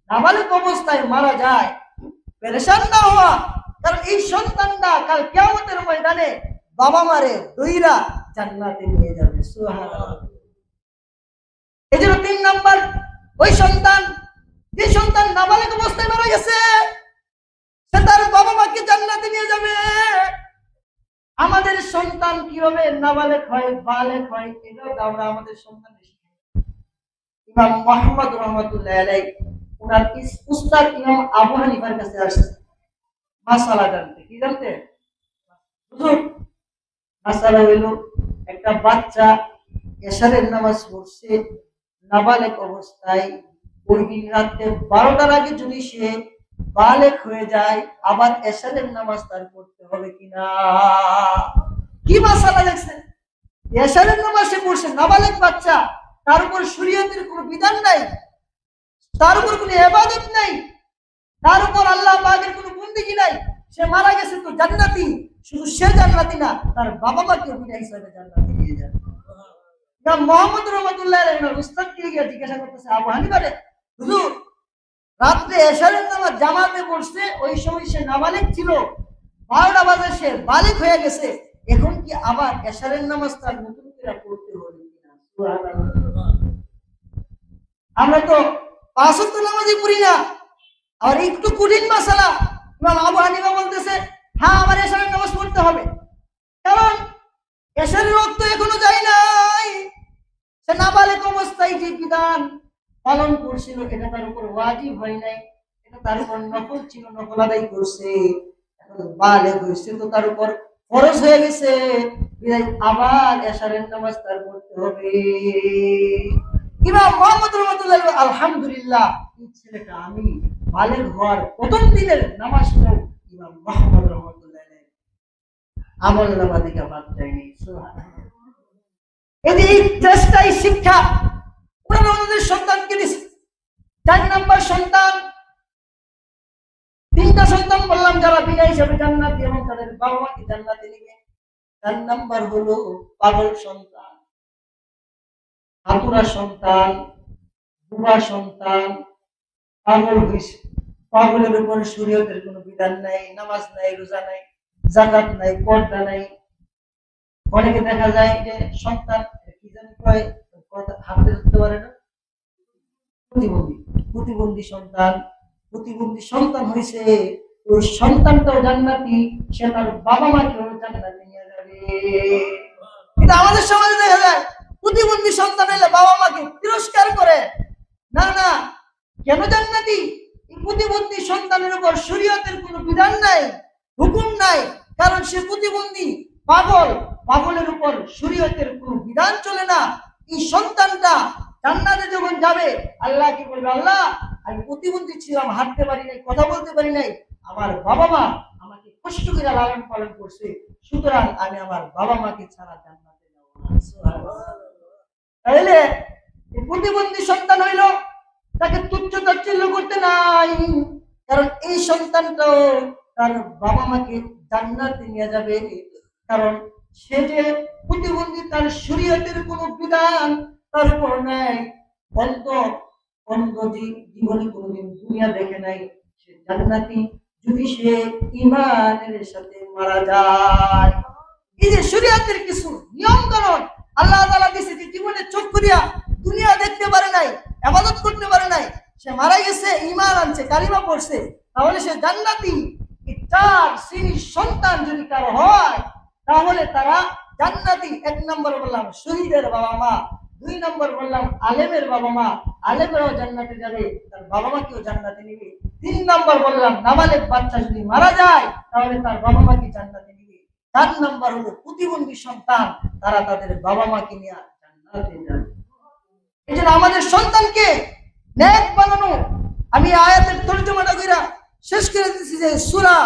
নাবালেগ অবস্থায় মারা যায়, পেরেশান না হওয়া, কারণ এই সন্তানটা কাল কিয়ামতের ময়দানে বাবা মারে দইরা জান্নাতে নিয়ে যাবে। সুবহানাল্লাহ। এজন্য 3 নাম্বার, ওই সন্তান, যে সন্তান নাবালেগ অবস্থায় মারা গেছে, সে তার বাবা মাকে জান্নাতে নিয়ে যাবে। আমাদের সন্তান কিভাবে নাবালেগ হয়, বালেগ হয়, এটাও আমরা আমাদের সন্তানকে শিখাই। ইমাম মুহাম্মদ রহমাতুল্লাহ আলাইহি ওনার উস্তাদ ইমাম আবু হানিফার কাছে আসছে মাসালা জানতে। কি জানতে? হুজুর, মাসালা হইল একটা বাচ্চা এশারের নামাজ পড়ছে নাবালেগ অবস্থায়, ওই দিন রাতে 12টার আগে যদি সে বালেগ হয়ে যায়, আবার এশারের নামাজ তার পড়তে হবে কিনা? কি মাসালা দেখছেন? এশারের নামাজ সে পড়ছে, নাবালেগ বাচ্চা, তার উপর শরীয়তের কোনো বিধান নাই, তার উপর কোনো ইবাদত নাই, তার উপর আল্লাহ পাকের কোনো বন্দেগী নাই, সে মারা গেছে তো জান্নাতি। শুধু সে জান্নাতি না, তার বাবা মাকে বিনা হিসাবে জান্নাতে নিয়ে যাবে। ইমাম মুহাম্মদ রহমাতুল্লাহ আলাইহি ওনার উস্তাদকে গিয়ে জিজ্ঞাসা করতেছে, আবু হানিফা রে, হুজুর রাত্রে এশারের নামাজ জামাতে পড়ছে, ওই সময় সে নাবালেগ ছিল, 12টা বাজে সে বালেগ হয়ে গেছে, এখন কি আবার এশারের নামাজ তার নতুন করে পড়তে হবে কিনা? সুবহানাল্লাহ। আমরা তো 5 ওয়াক্ত নামাজই পড়ি না, আর একটু কঠিন মাসালা। ইমাম আবু হানিফা বলতেছে, হ্যাঁ আমার এশারের নামাজ পড়তে হবে, কারণ এশারের ওয়াক্ত এখনো যায় নাই। সে নাবালেগ অবস্থায় যে বিধান পালন করছিল, এটা তার উপর ওয়াজিব হয় নাই, এটা তার উপর নফল ছিল, নফল আদায় করছে। এখন বালেগ হয়েছে তো তার উপর ফরজ হয়ে গেছে, আবার এশারের নামাজ তার পড়তে হবে। ইমাম মুহাম্মদ রহমাতুল্লাহ আলাইহি, আলহামদুলিল্লাহ, এই ছেলেটা আমি বালেগ হওয়ার প্রথম দিনের নামাজ পড়ব, ইমাম মুহাম্মদ রহমাতুল্লাহ আলাইহি আমল নামা থেকে বাদ যায়নি। সুবহানাল্লাহ। এই চেষ্টাই শিক্ষা ওনারা আমাদের সন্তানকে দিচ্ছে। 4 নম্বর সন্তান, 3টা সন্তান বললাম যারা বিনা হিসাবে জান্নাতি এবং তাদের বাবা মাকে জান্নাতে নিবে। 4 নম্বর হলো পাগল সন্তান, হাতুড়া সন্তান, বুবা সন্তান, পাগল হয়েছে। পাগলের উপর শরীয়তের কোনো বিধান নাই, নামাজ নাই, রোজা নাই, যাকাত নাই, পর্দা নাই। অনেকে দেখা যায় যে সন্তান কি জানি কয়, হাতে ধরতে পারে না, প্রতিবন্ধী সন্তান হয়েছে, ওই সন্তানটাও জান্নাতি, সে তার বাবা মাকেও জান্নাতে নিয়ে যাবে। কিন্তু আমাদের সমাজে দেখা যায় প্রতিবন্ধী সন্তান হলে বাবা মাকে তিরস্কার করে। না না, কেন জান্নাতি? এই প্রতিবন্ধী সন্তানের উপর শরীয়তের কোনো বিধান নাই, হুকুম নাই, কারণ সে প্রতিবন্ধী, পাগল, পাগলের উপর শরীয়তের কোনো বিধান চলে না। এই সন্তানটা জান্নাতে যখন যাবে, আল্লাহ কি বলবে? আল্লাহ, আমি প্রতিবন্ধী ছিলাম, হাঁটতে পারি নাই, কথা বলতে পারি নাই, আমার বাবা মা আমাকে কষ্ট করে লালন পালন করছে, সুতরাং আমি আমার বাবা মাকে ছাড়া জান্নাতে যাব না। তাহলে প্রতিবন্ধী সন্তান হইল, তাকে তুচ্ছ তাচ্ছিল্য করতে নাই, কারণ এই সন্তানটাও তার বাবা মাকে জান্নাতে নিয়ে যাবে। কারণ সে যে প্রতিবন্ধী, তার শরীয়তের কোনো বিধান তার উপর নাই, অন্ধ, অন্ধ জীবনে কোনোদিন দুনিয়া দেখে নাই, সে জান্নাতি যদি সে ঈমানের সাথে মারা যায়। এই যে শরীয়তের কিছু নিয়ম কানুন আল্লাহ তাআলা দিয়েছে, যে জীবনে চোখ করিয়া দুনিয়া দেখতে পারে নাই, ইবাদত করতে পারে নাই, সে মারা গেছে, ঈমান আনছে, কালিমা পড়ছে, তাহলে সে জান্নাতি। এই চার শ্রেণীর সন্তান যদি কারো হয়, তাহলে তারা জান্নাতি। এক নম্বর বললাম শহীদের বাবা মা, দুই নম্বর বললাম আলেমের বাবা মা, আলেমেরাও জান্নাতে যাবে, তার বাবা মাকেও জান্নাতে নিবে। তিন নম্বর বললাম নাবালেগ বাচ্চা যদি মারা যায়, তাহলে তার বাবা মাকে জান্নাতে নিবে। চার নম্বর হলো প্রতিবন্ধী সন্তান, তারা তাদের বাবা মাকে নিয়ে জান্নাতে যাবে। এই জন্য আমাদের সন্তানকে নেক বানানো। আমি আয়াতের তর্জমাটা কইরা শেষ করে দিচ্ছি, যে সূরা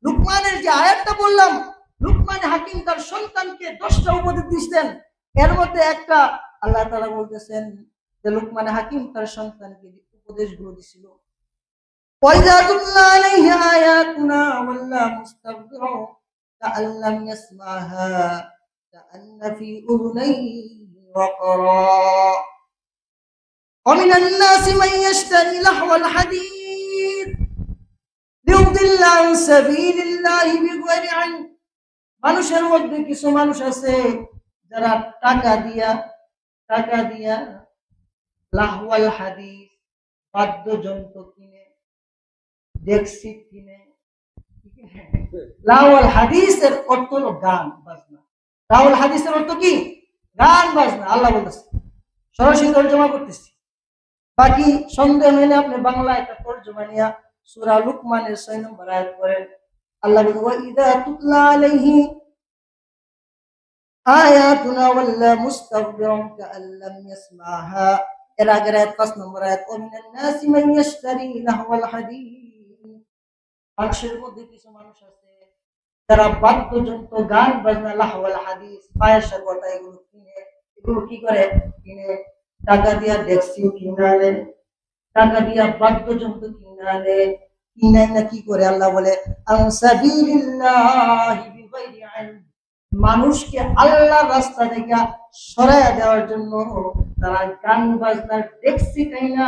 লুকমানের যে আয়াতটা বললাম, লুকমান হাকিম তার সন্তানকে 10টা উপদেশ দিয়েছেন, এর মধ্যে একটা আল্লাহ তাআলা বলতেছেন যে লুকমান হাকিম তার সন্তানকে যে উপদেশগুলো দিছিল, ওয়াইযা তুতলা আলাইহি আয়াতুনা ওয়াল্লা মুস্তাকবিরা কাআল্লাম ইয়াসমাহা কাআন্না ফি উযুনাইহি ওয়াকরা ومن الناس من يشتري لهو الحديث ليضل عن سبيل الله بغير علم। মানুষের মধ্যে কিছু মানুষ আছে যারা টাকা দিয়া লাহওয়াল হাদিস, বাদ্যযন্ত্র কিনে, ডেক্সি কিনে। লাহওয়াল হাদিসের অর্থ হলো গান বাজনা। লাহওয়াল হাদিসের অর্থ কি? গান বাজনা। আল্লাহ বলতেছে, সরাসরি তর্জমা করতেছি, বাকি সন্দেহ হলে আপনি বাংলা একটা তর্জমা নিয়া সূরা লুকমানের 6 নম্বর আয়াত পড়েন। আল্লাহ বলেন, ওয়াইদা তুতলা আলাইহি আয়াতুনা ওয়াল্লা মুস্তাকবিরান কাআল্লাম ইয়াসমাহা। এর আগের আয়াত 5 নম্বর আয়াত, ওমিনান নাসি মান ইয়াশতারি লাহওয়াল হাদিস। মানুষের মধ্যে কিছু মানুষ আছে যারা বাদ্যযন্ত্র, গান বাজনা, লাহওয়াল হাদিস, পায়েসা কথা এগুলো কিনে, এগুলো কি করে? কিনে। টাকা দিয়া ডেক্সি কিনে আনে, টাকা দিয়া বাদ্যযন্ত্র কিনে আনে, কিনে না কি করে? আল্লাহ বলে আন সাবিলিল্লাহি বিগাইরি ইলম। মানুষকে আল্লাহর রাস্তা থেকে সরায়া দেওয়ার জন্য তারা গান বাজনার ডেক্সি কিনা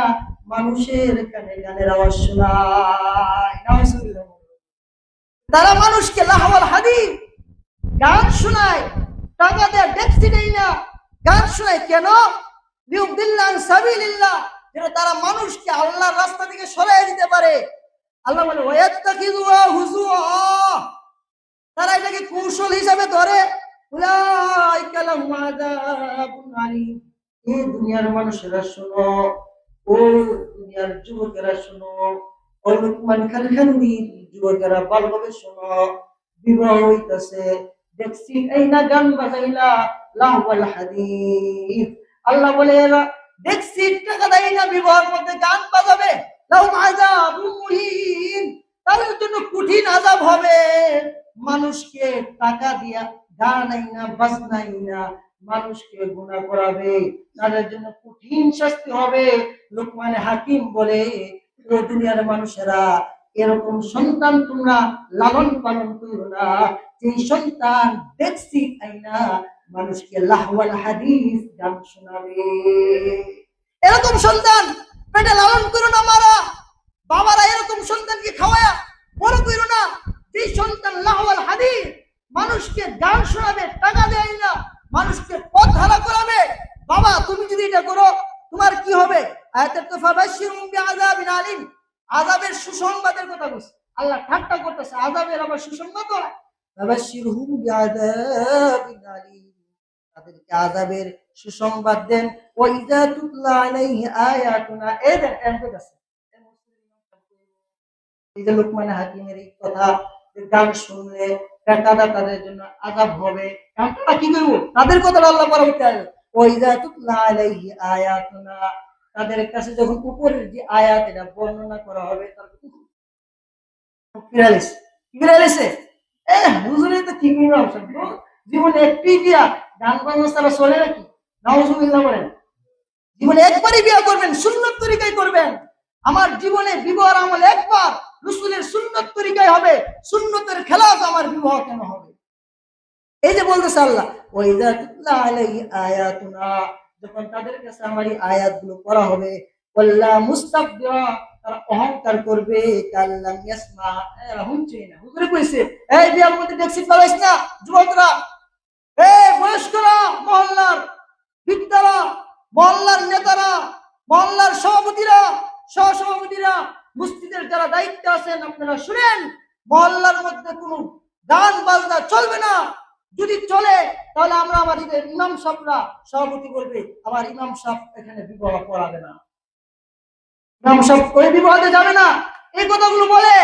মানুষের কানে গানের আওয়াজ শোনায়। নাউজুবিল্লাহ। তারা মানুষকে লাহওয়াল হাদিস, গান শোনায়, টাকা দেয়া ডেক্সি কিনা গান শোনায়। কেন? লিউদিল্লা আন সাবিলিল্লাহ, যেন তারা মানুষকে আল্লাহর রাস্তা থেকে সরাইয়া দিতে পারে। আল্লাহ বলে ওয়ায়াত্তাকিযুহা হুজুআ, তারা এটাকে কৌশল হিসাবে ধরে। উলাইকা লাহুম আযাবুন আলীম। এই দুনিয়ার মানুষেরা শোনো, ও দুনিয়ার যুবকেরা শোনো, ও লুকমান খানখান্দির যুবকেরা ভালোভাবে শোনো। বিবাহ হইতাছে, দেখছি এই না গান বাজাইলা লাহওয়াল হাদিস। আল্লাহ বলে এরা দেখছি টাকা দেয় না, বিবাহের মধ্যে গান বাজাবে, লাহুম আযাবুন মুহিন, তাদের জন্য কঠিন আযাব হবে। মানুষকে টাকা দিয়া গান আইনা বাজনা আইনা মানুষকে গুনাহ করাবে, তাদের জন্য কঠিন শাস্তি হবে। লুকমান হাকিম বলে, ও দুনিয়ার মানুষেরা, এরকম সন্তান তোমরা লালন পালন করো না, যে সন্তান দেখছি আইনা মানুষকে লাহওয়াল হাদিস গান শোনাবে। এরকম সন্তান পেটে লালন করো না মারা। বাবারা এরকম সন্তানকে খাওয়ায়া বড় করো না, যে সন্তান লাহওয়াল হাদিস মানুষকে গান শোনাবে, টাকা দেয় না, মানুষকে পথ হারা করাবে। বাবা তুমি যদি এটা করো, তোমার কি হবে? আয়াতের তো ফাবাশশিরহুম বিআযাবিন আলীম, আযাবের সুসংবাদের কথা বলছে। আল্লাহ ঠাট্টা করতেছে, আযাবের আবার সুসংবাদ, ফাবাশশিরহুম বিআযাবিন আলীম, তাদেরকে আযাবের সুসংবাদ দেন। ওয়া ইযা তুতলা আলাইহি আয়াতুনা, এই দেন এমন আছে। এই যে লোকমান হাকিমের এই কথা, গান শুনলে তাদের জন্য আযাব হবে, তারা কি করবো, তাদের কথা আল্লাহ পরবর্তী আয়াত, ওয়া ইযা তুতলা আলাইহি আয়াতুনা, তাদের কাছে যখন উপরের যে আয়াত এটা বর্ণনা করা হবে, তার ফিরালিস ফিরালিসে হুজুরে তো কি করলাম জীবনে একটি বিয়া গান বাজনা ছাড়া চলে নাকি? নাউজুবিল্লাহ বলেন। জীবনে একবারই বিয়া করবেন, সুন্নত তরিকায় করবেন। আমার জীবনে বিবাহ আমল একবার রাসূলের সুন্নত তরিকায় হবে, সুন্নতের খেলাফ আমার বিবাহ কেন হবে? এই যে বলতেছে আল্লাহ, ওয়াইদা তুতলা আলাইহি আয়াতুনা, যখন তাদের কাছে আমার এই আয়াতগুলো পড়া হবে, ওয়াল্লা মুস্তাকবিরা, তারা অহংকার করবে, কাল্লাম ইয়াসমা, এরা শুনছে না। হুজুরে কইছে, এই বিয়ার মধ্যে ট্যাক্সি পালাইছ না যুবকরা, এই বয়স্করা, মহল্লার বৃদ্ধরা, মহল্লার নেতারা, মহল্লার সভাপতিরা, সহসভাপতিরা, মসজিদের যারা দায়িত্বে আছেন, আপনারা শুনেন, মহল্লার মধ্যে কোনো গান বাজনা চলবে না। যদি চলে তাহলে আমরা আমাদের ইমাম সাহেবরা সভাপতি বলবে, আমার ইমাম সাহেব এখানে বিবাহ পড়াবে না, ইমাম সাহেব ওই বিবাহতে যাবে না, এই কথাগুলো বলে।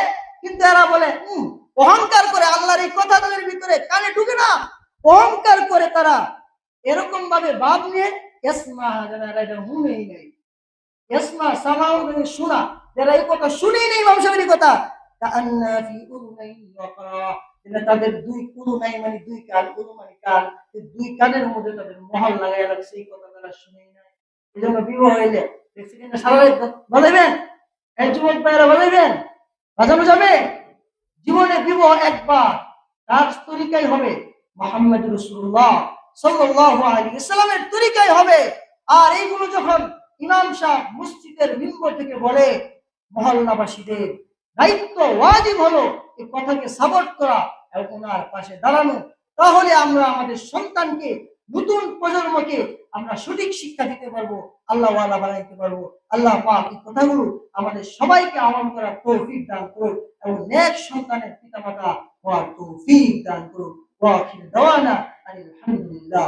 কিন্তু এরা বলে অহংকার করে, আল্লাহর এই কথা তাদের ভিতরে কানে ঢুকে না, অহংকার করে তারা এরকম ভাবে ভাব নিয়ে ইসমা, যারা এটা শুনেই নেই, ইসমা সামাউ শোনা, যারা এই কথা শুনেই নেই ইমাম সাহেবের কথা, কাআন্না ফি উযুনাইহি ওয়াকরা, তাদের দুই কুরু নাই, মানে দুই কান, কুরু মানে কান, এই দুই কানের মধ্যে তাদের মহল লাগাইয়া রাখছে, এই কথা তারা শুনেই নাই। এই জন্য বিবাহ হইলে প্রেসিডেন্ট সারা বলাইবেন, এই যুবক ভাইয়েরা বলাইবেন, বাজানো যাবে। জীবনে বিবাহ একবার, তার তরিকাই হবে মুহাম্মদ রাসূলুল্লাহ সাল্লাল্লাহু আলাইহি ওয়াসাল্লামের তরিকাই হবে। আর এইগুলো যখন ইমাম সাহেব মসজিদের মিম্বর থেকে বলে, মহল্লাবাসীদের দায়িত্ব ওয়াজিব হলো এই কথাকে সাপোর্ট করা এবং ওনার পাশে দাঁড়ানো। তাহলে আমরা আমাদের সন্তানকে, নতুন প্রজন্মকে আমরা সঠিক শিক্ষা দিতে পারবো, আল্লাহ ওয়ালা বানাইতে পারবো। আল্লাহ পাক এই কথাগুলো আমাদের সবাইকে আমল করার তৌফিক দান করুন এবং নেক সন্তানের পিতামাতা হওয়ার তৌফিক দান করুন। ওয়া আখির দাওয়ানা আলহামদুলিল্লাহ।